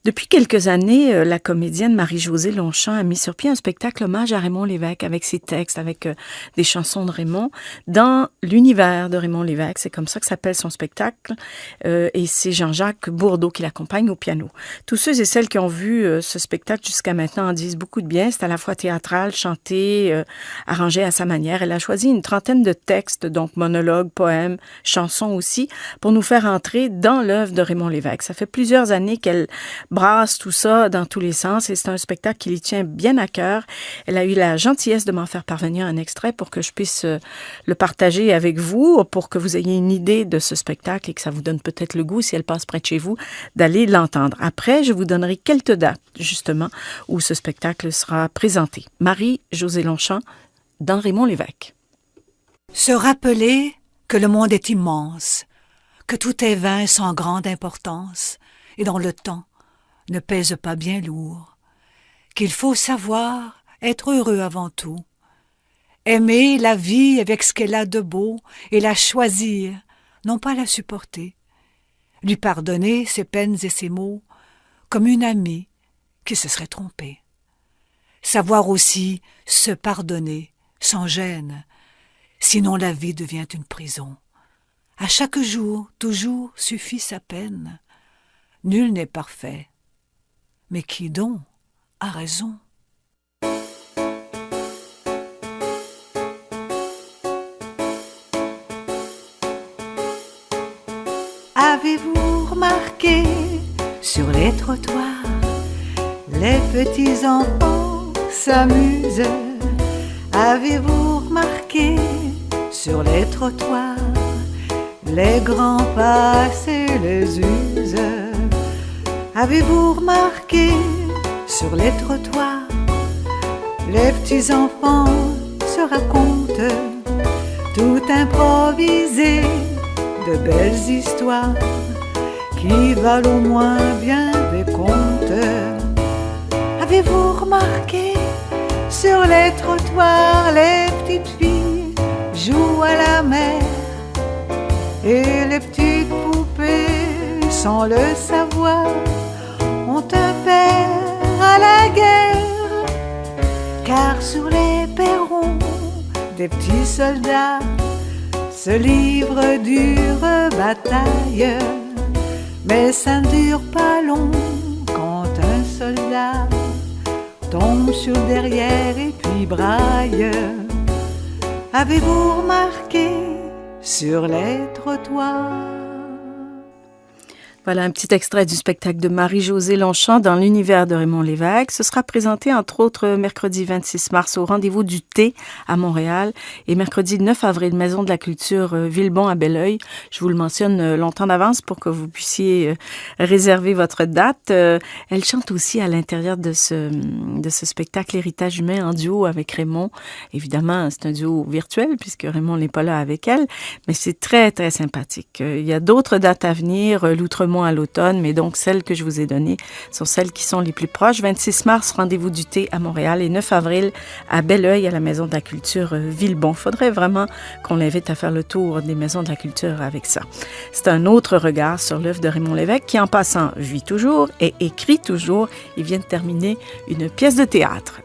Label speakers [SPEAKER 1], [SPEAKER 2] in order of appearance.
[SPEAKER 1] Depuis quelques années, la comédienne Marie-Josée Longchamp a mis sur pied un spectacle hommage à Raymond Lévesque avec ses textes, avec des chansons de Raymond, dans l'univers de Raymond Lévesque. C'est comme ça que s'appelle son spectacle. Et c'est Jean-Jacques Bourdeau qui l'accompagne au piano. Tous ceux et celles qui ont vu ce spectacle jusqu'à maintenant en disent beaucoup de bien. C'est à la fois théâtral, chanté, arrangé à sa manière. Elle a choisi une trentaine de textes, donc monologues, poèmes, chansons aussi, pour nous faire entrer dans l'œuvre de Raymond Lévesque. Ça fait plusieurs années qu'elle brasse tout ça dans tous les sens et c'est un spectacle qui lui tient bien à cœur. Elle a eu la gentillesse de m'en faire parvenir un extrait pour que je puisse le partager avec vous, pour que vous ayez une idée de ce spectacle et que ça vous donne peut-être le goût, si elle passe près de chez vous, d'aller l'entendre. Après, je vous donnerai quelques dates, justement, où ce spectacle sera présenté. Marie-Josée Longchamp, dans Raymond Lévesque.
[SPEAKER 2] Se rappeler que le monde est immense, que tout est vain sans grande importance, et dont le temps ne pèse pas bien lourd, qu'il faut savoir être heureux avant tout, aimer la vie avec ce qu'elle a de beau et la choisir, non pas la supporter, lui pardonner ses peines et ses maux comme une amie qui se serait trompée. Savoir aussi se pardonner sans gêne, sinon la vie devient une prison. À chaque jour, toujours suffit sa peine. Nul n'est parfait, mais qui donc a raison? Avez-vous remarqué sur les trottoirs, les petits enfants s'amusent? Avez-vous remarqué sur les trottoirs, les grands passent et les usent? Avez-vous remarqué sur les trottoirs, les petits enfants se racontent, tout improvisé, de belles histoires qui valent au moins bien des contes? Avez-vous remarqué sur les trottoirs, les petites filles jouent à la mer et les petites poupées, sans le savoir, ont un père à la guerre? Car sur les perrons, des petits soldats se livrent dure bataille, mais ça ne dure pas long quand un soldat tombe sur le derrière et puis braille. Avez-vous remarqué sur les trottoirs?
[SPEAKER 1] Voilà un petit extrait du spectacle de Marie-Josée Longchamp dans l'univers de Raymond Lévesque. Ce sera présenté entre autres mercredi 26 mars au Rendez-vous du thé à Montréal et mercredi 9 avril, Maison de la Culture Villebon à Belleuil. Je vous le mentionne longtemps d'avance pour que vous puissiez réserver votre date. Elle chante aussi à l'intérieur de ce spectacle Héritage humain en duo avec Raymond. Évidemment, c'est un duo virtuel puisque Raymond n'est pas là avec elle, mais c'est très, très sympathique. Il y a d'autres dates à venir, l'Outremont à l'automne, mais donc celles que je vous ai données sont celles qui sont les plus proches. 26 mars, Rendez-vous du thé à Montréal et 9 avril à Belleuil à la Maison de la Culture Villebon. Il faudrait vraiment qu'on l'invite à faire le tour des Maisons de la Culture avec ça. C'est un autre regard sur l'œuvre de Raymond Lévesque qui, en passant, vit toujours et écrit toujours. Il vient de terminer une pièce de théâtre.